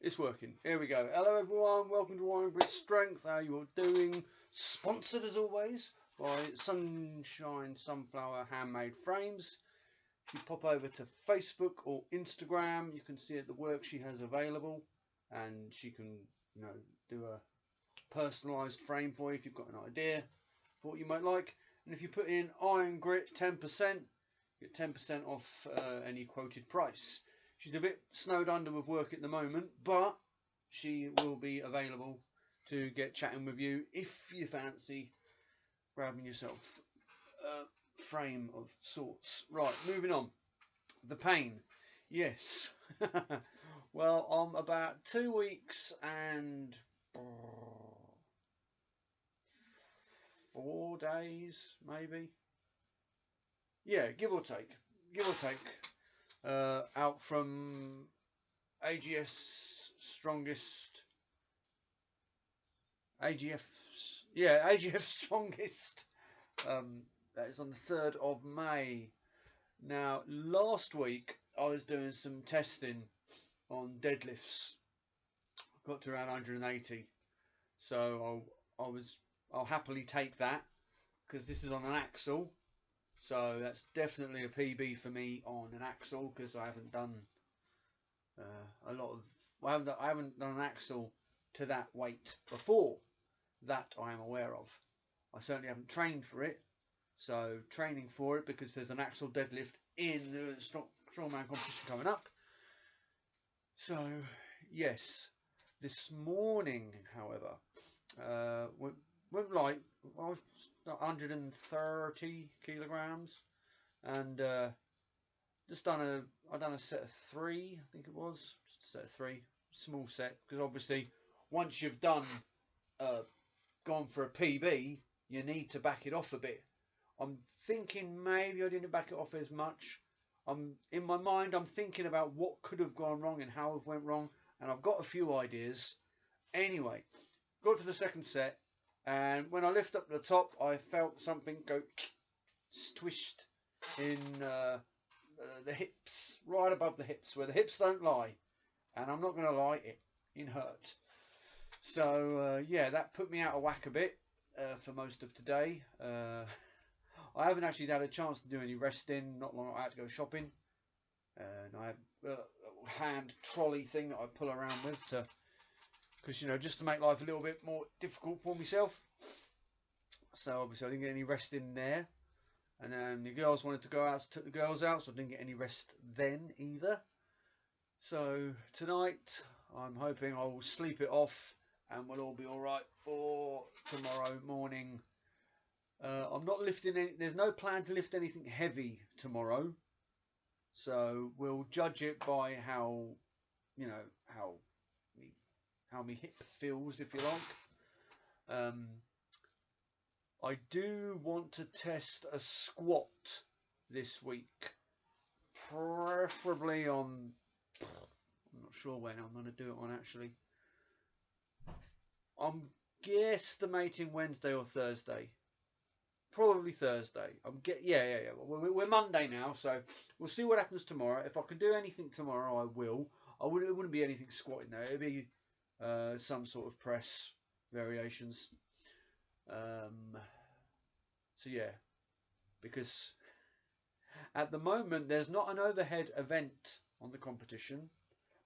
It's working. Here we go. Hello everyone, welcome to Iron Grit Strength. How you all doing? Sponsored as always by Sunshine Sunflower Handmade Frames. If you pop over to Facebook or Instagram, you can see the work she has available, and she can, do a personalised frame for you if you've got an idea for what you might like. And if you put in Iron Grit 10%, you get 10% off any quoted price. She's a bit snowed under with work at the moment, but she will be available to get chatting with you if you fancy grabbing yourself a frame of sorts. Right, moving on. The pain. Yes. Well, I'm about 2 weeks and 4 days, maybe. Yeah, give or take. Out from AGF's strongest. AGF strongest. That is on the 3rd of May. Now, last week I was doing some testing on deadlifts. I got to around 180, so I'll happily take that because this is on an axle. So that's definitely a PB for me on an axle because I haven't done I haven't done an axle to that weight before that I am aware of. I certainly haven't trained for it. So training for it because there's an axle deadlift in the strongman competition coming up. So yes, this morning, however, went light. I was 130 kilograms, and I done a set of 3. I think it was just a set of 3, small set, because obviously once you've gone for a PB, you need to back it off a bit. I'm thinking maybe I didn't back it off as much. In my mind, I'm thinking about what could have gone wrong and how it went wrong, and I've got a few ideas. Anyway, got to the second set, and when I lift up the top, I felt something go swished in the hips, right above the hips, where the hips don't lie. And I'm not going to lie, it hurt. So yeah, that put me out of whack a bit for most of today. I haven't actually had a chance to do any resting. Not long I had to go shopping, and I have a hand trolley thing that I pull around with because just to make life a little bit more difficult for myself. So obviously I didn't get any rest in there, and then the girls wanted to go out, so took the girls out, so I didn't get any rest then either. So tonight I'm hoping I will sleep it off and we'll all be alright for tomorrow morning. I'm not lifting any, there's no plan to lift anything heavy tomorrow, so we'll judge it by how my hip feels, if you like. I do want to test a squat this week, preferably on, I'm not sure when I'm going to do it on actually. I'm guesstimating Wednesday or Thursday. Probably Thursday. Yeah. We're Monday now, so we'll see what happens tomorrow. If I can do anything tomorrow, I will. It wouldn't be anything squatting there. It'd be some sort of press variations. So yeah, because at the moment there's not an overhead event on the competition,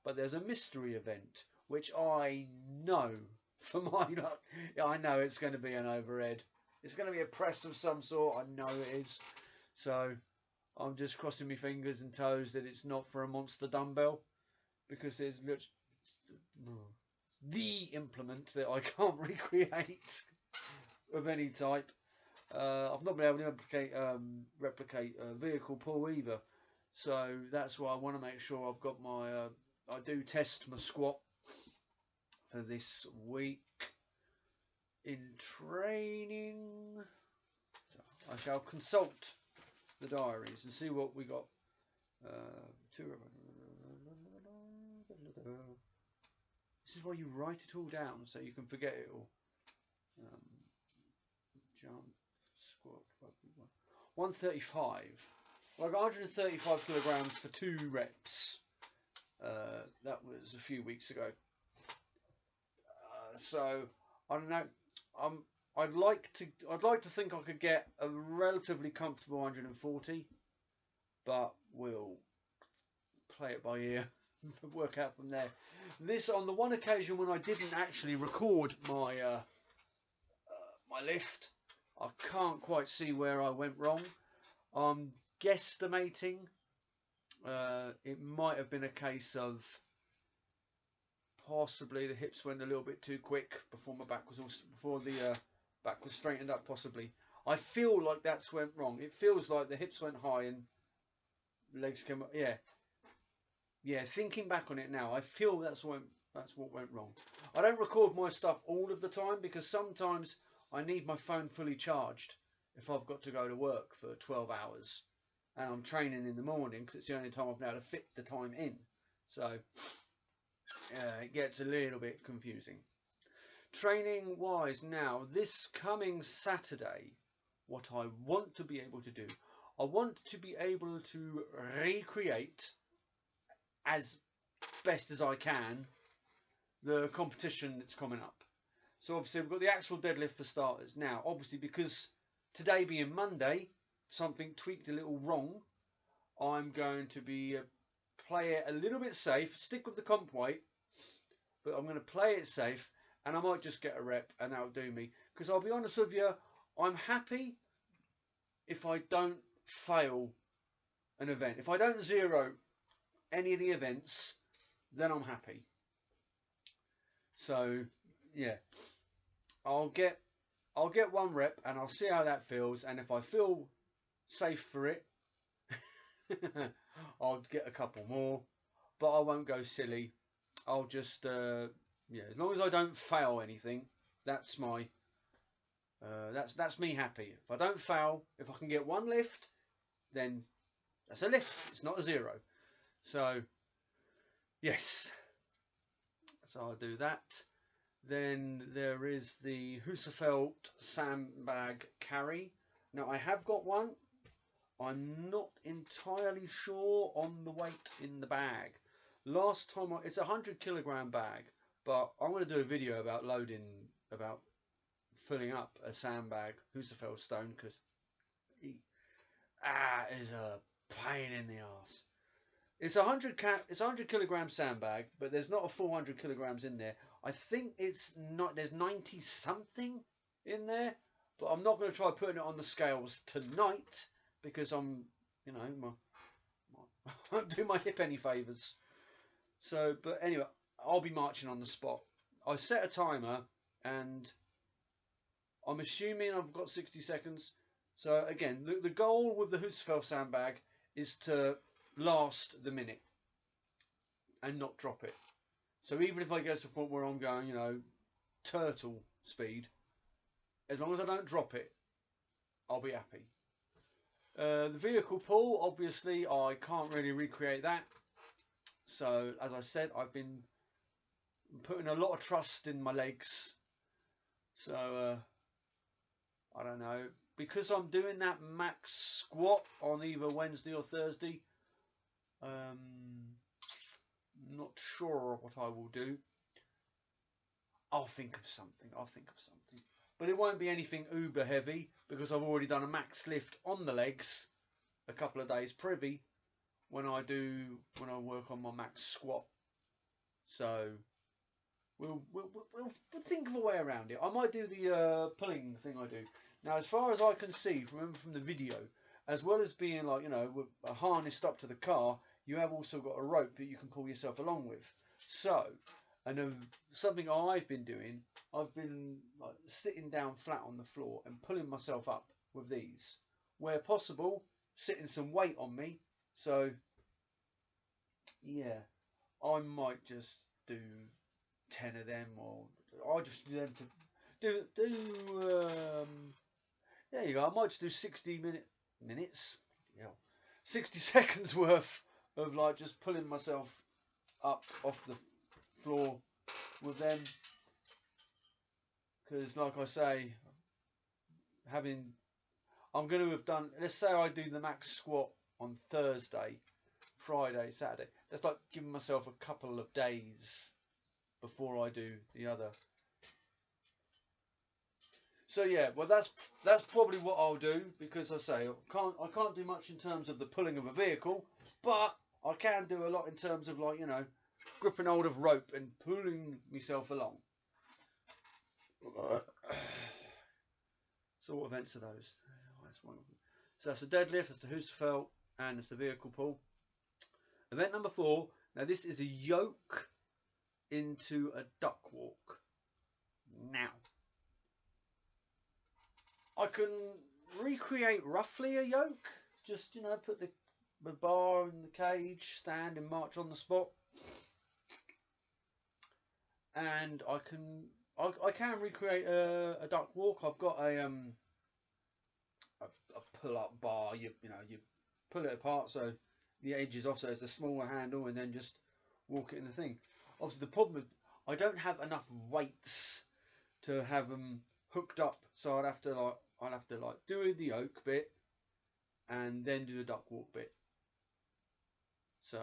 but there's a mystery event which I know for my luck. I know it's going to be an overhead. It's going to be a press of some sort. I know it is. So I'm just crossing my fingers and toes that it's not for a monster dumbbell, because it's the implement that I can't recreate of any type. I've not been able to replicate vehicle pull either. So that's why I want to make sure I've got my... I do test my squat for this week in training. So I shall consult the diaries and see what we got. This is why you write it all down so you can forget it all. Jump, squat, 135. Well, I got 135 kilograms for 2 reps. That was a few weeks ago. So I don't know. I'd like to think I could get a relatively comfortable 140, but we'll play it by ear, work out from there. This, on the one occasion when I didn't actually record my my lift, I can't quite see where I went wrong. I'm guesstimating it might have been a case of possibly the hips went a little bit too quick before my back was back was straightened up. Possibly, I feel like that's went wrong. It feels like the hips went high and legs came up. Yeah. Thinking back on it now, I feel that's what went wrong. I don't record my stuff all of the time because sometimes I need my phone fully charged if I've got to go to work for 12 hours and I'm training in the morning because it's the only time I've been able to fit the time in. So it gets a little bit confusing. Training wise now, this coming Saturday, what I want to be able to do, I want to be able to recreate as best as I can the competition that's coming up. So obviously we've got the actual deadlift for starters. Now obviously because today being Monday, something tweaked a little wrong, I'm going to be play it a little bit safe, stick with the comp weight, but I'm going to play it safe and I might just get a rep and that'll do me. Because I'll be honest with you, I'm happy if I don't fail an event. If I don't zero any of the events, then I'm happy. So yeah, I'll get one rep and I'll see how that feels, and if I feel safe for it, I'll get a couple more, but I won't go silly. I'll just yeah, as long as I don't fail anything, that's my that's me happy. If I don't fail, if I can get one lift, then that's a lift. It's not a zero. So yes, so I'll do that. Then there is the Husafeld sandbag carry. Now I have got one. I'm not entirely sure on the weight in the bag. Last time it's a 100 kilogram bag, but I'm going to do a video about filling up a sandbag Husafeld stone because it is a pain in the ass. It's a 100 kilogram sandbag, but there's not a full 100 kilograms in there. I think there's 90 something in there, but I'm not going to try putting it on the scales tonight because I'm, you know, I won't do my hip any favours. So, but anyway, I'll be marching on the spot. I set a timer and I'm assuming I've got 60 seconds. So again, the goal with the Husafeld sandbag is to last the minute and not drop it. So even if I get to the point where I'm going, you know, turtle speed, as long as I don't drop it, I'll be happy. The vehicle pull, obviously I can't really recreate that. So as I said, I've been putting a lot of trust in my legs. So I don't know, because I'm doing that max squat on either Wednesday or Thursday. Not sure what I will do. I'll think of something. But it won't be anything uber heavy because I've already done a max lift on the legs a couple of days privy when I work on my max squat. So we'll think of a way around it. I might do the pulling thing I do. Now, as far as I can see from the video, as well as being like, you know, harnessed up to the car, you have also got a rope that you can pull yourself along with. So, and something I've been doing, I've been like sitting down flat on the floor and pulling myself up with these, where possible, sitting some weight on me. So, yeah, I might just do 10 of them, or I'll just do them to there you go. I might just do 60 minutes, yeah, 60 seconds worth of like just pulling myself up off the floor with them, because like I say, I'm going to have done, let's say I do the max squat on Thursday, Friday, Saturday, that's like giving myself a couple of days before I do the other So yeah, well that's probably what I'll do, because I say I can't do much in terms of the pulling of a vehicle, but I can do a lot in terms of, like, you know, gripping hold of rope and pulling myself along. So what events are those? So that's the deadlift, that's the Husafell, and it's the vehicle pull. Event number 4. Now this is a yoke into a duck walk. Now, I can recreate roughly a yoke. Just, you know, put the bar in the cage, stand and march on the spot. And I can recreate a duck walk. I've got a pull-up bar. You know, you pull it apart so the edge is off, so it's a smaller handle, and then just walk it in the thing. Obviously, the problem is I don't have enough weights to have them hooked up, so I'd have to do the yoke bit and then do the duck walk bit. So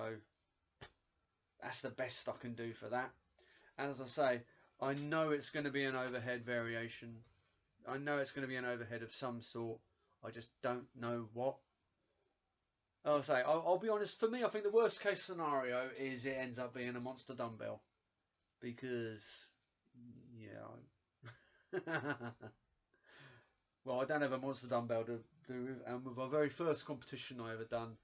that's the best I can do for that. And as I say, I know it's going to be an overhead variation. I know it's going to be an overhead of some sort. I just don't know what. I'll say, I'll be honest, for me, I think the worst case scenario is it ends up being a monster dumbbell. Because, yeah. Well, I don't have a monster dumbbell to do with, and with my very first competition I ever done,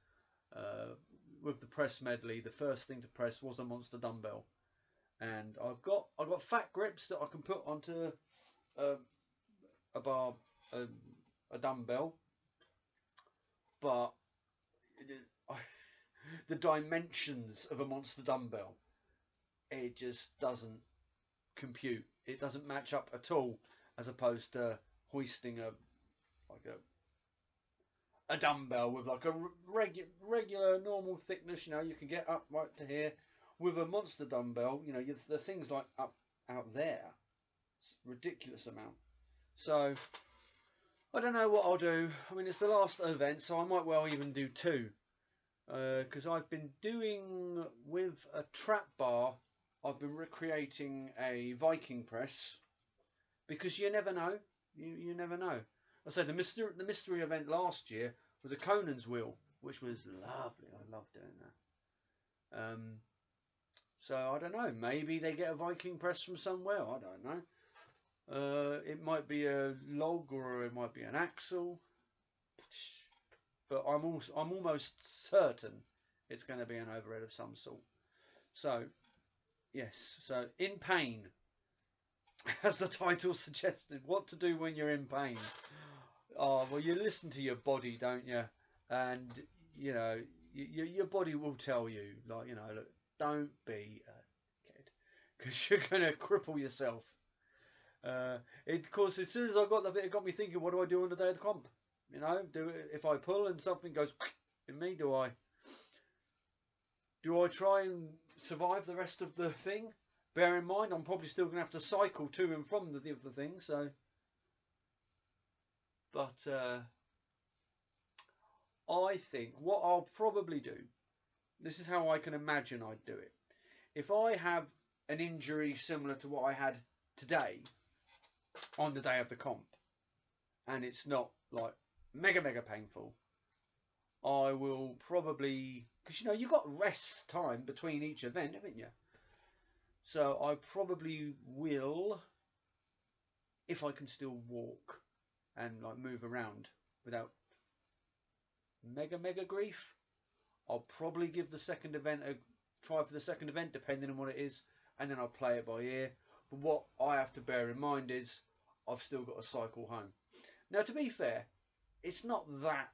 with the press medley, the first thing to press was a monster dumbbell. And I've got fat grips that I can put onto a bar, a dumbbell, but the dimensions of a monster dumbbell, it just doesn't compute. It doesn't match up at all, as opposed to hoisting a dumbbell with like a regular normal thickness. You know, you can get up right to here. With a monster dumbbell, you know, the thing's like up out there. It's a ridiculous amount. So I don't know what I'll do. I mean, it's the last event, so I might well even do 2. Because I've been doing, with a trap bar, I've been recreating a Viking press. Because you never know. You never know. I said the mystery event last year was a Conan's wheel, which was lovely. I loved doing that. So I don't know. Maybe they get a Viking press from somewhere. I don't know. It might be a log, or it might be an axle. But I'm almost certain it's going to be an overhead of some sort. So yes. So in pain, as the title suggested. What to do when you're in pain? Oh, well, you listen to your body, don't you? And you know, your body will tell you, like, you know, look, don't be a kid, because you're going to cripple yourself. Of course, as soon as I got that bit, it got me thinking, what do I do on the day of the comp? You know, if I pull and something goes in me, do I try and survive the rest of the thing? Bear in mind, I'm probably still going to have to cycle to and from the thing. So, but I think what I'll probably do, this is how I can imagine I'd do it. If I have an injury similar to what I had today on the day of the comp, and it's not like mega painful, I will probably, because you know, you've got rest time between each event, haven't you? So I probably will, if I can still walk and like move around without mega grief, I'll probably give the second event a try for the second event, depending on what it is, and then I'll play it by ear. But what I have to bear in mind is I've still got to cycle home. Now, to be fair, it's not that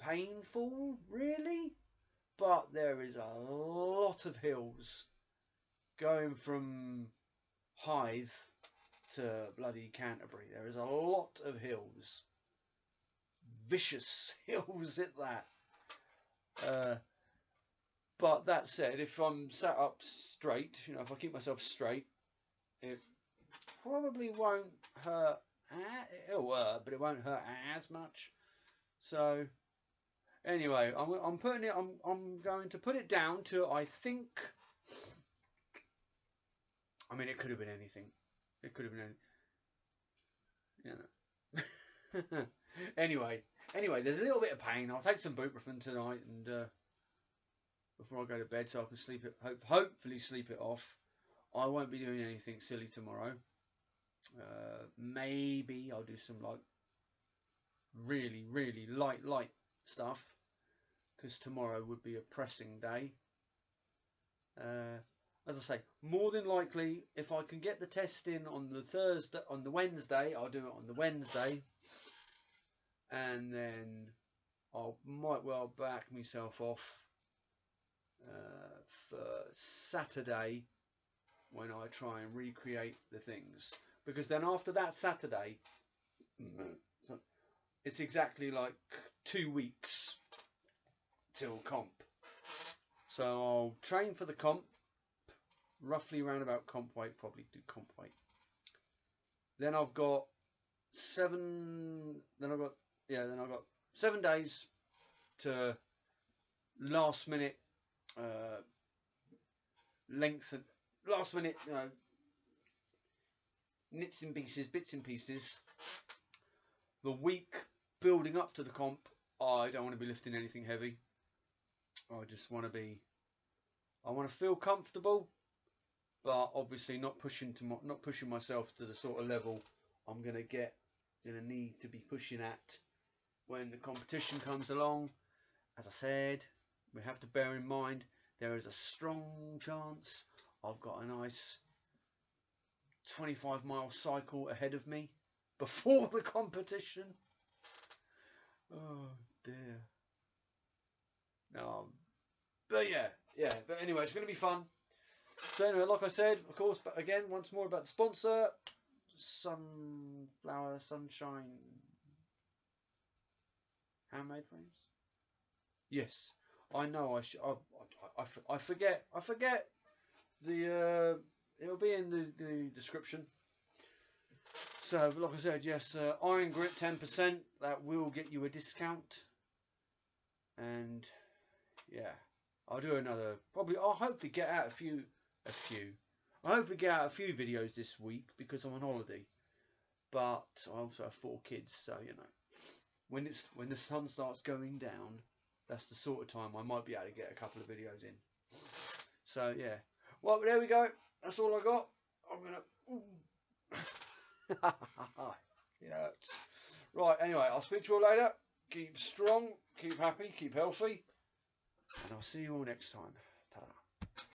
painful, really, but there is a lot of hills going from Hythe to bloody Canterbury. There is a lot of hills, vicious hills at that. But that said, if I'm sat up straight, you know, if I keep myself straight, it probably won't hurt. It'll hurt, but it won't hurt as much. So anyway, I'm putting it. I'm going to put it down to, I think. I mean, it could have been anything. It could have been anything. you know. Anyway, there's a little bit of pain. I'll take some ibuprofen tonight and before I go to bed, so I can sleep it. Hopefully sleep it off. I won't be doing anything silly tomorrow. Maybe I'll do some like really light stuff, because tomorrow would be a pressing day. As I say, more than likely, if I can get the test in on the Wednesday, I'll do it on the Wednesday, and then I might well back myself off for Saturday when I try and recreate the things, because then after that Saturday, it's exactly like 2 weeks till comp. So I'll train for the comp, roughly around about comp weight, probably do comp weight. Then I've got 7 days to last minute lengthen, last minute, bits and pieces. The week building up to the comp, I don't want to be lifting anything heavy. I just want to feel comfortable, but obviously not pushing myself to the sort of level I'm gonna need to be pushing at when the competition comes along. As I said, we have to bear in mind there is a strong chance I've got a nice 25-mile cycle ahead of me before the competition. Oh dear. No, but yeah. But anyway, it's going to be fun. So anyway, like I said, of course, but again, once more about the sponsor, Sunflower Sunshine handmade frames. Yes, I know. I forget. The it'll be in the description. So, like I said, yes, Iron Grit 10%. That will get you a discount. And yeah, I'll do another. I'll hopefully get out a few. I hopefully get out a few videos this week because I'm on holiday. But I also have 4 kids, so you know, when the sun starts going down, that's the sort of time I might be able to get a couple of videos in. So yeah, well, there we go. That's all I got. I'm gonna. Yeah. Right. Anyway, I'll speak to you all later. Keep strong, keep happy, keep healthy, and I'll see you all next time. Ta-da.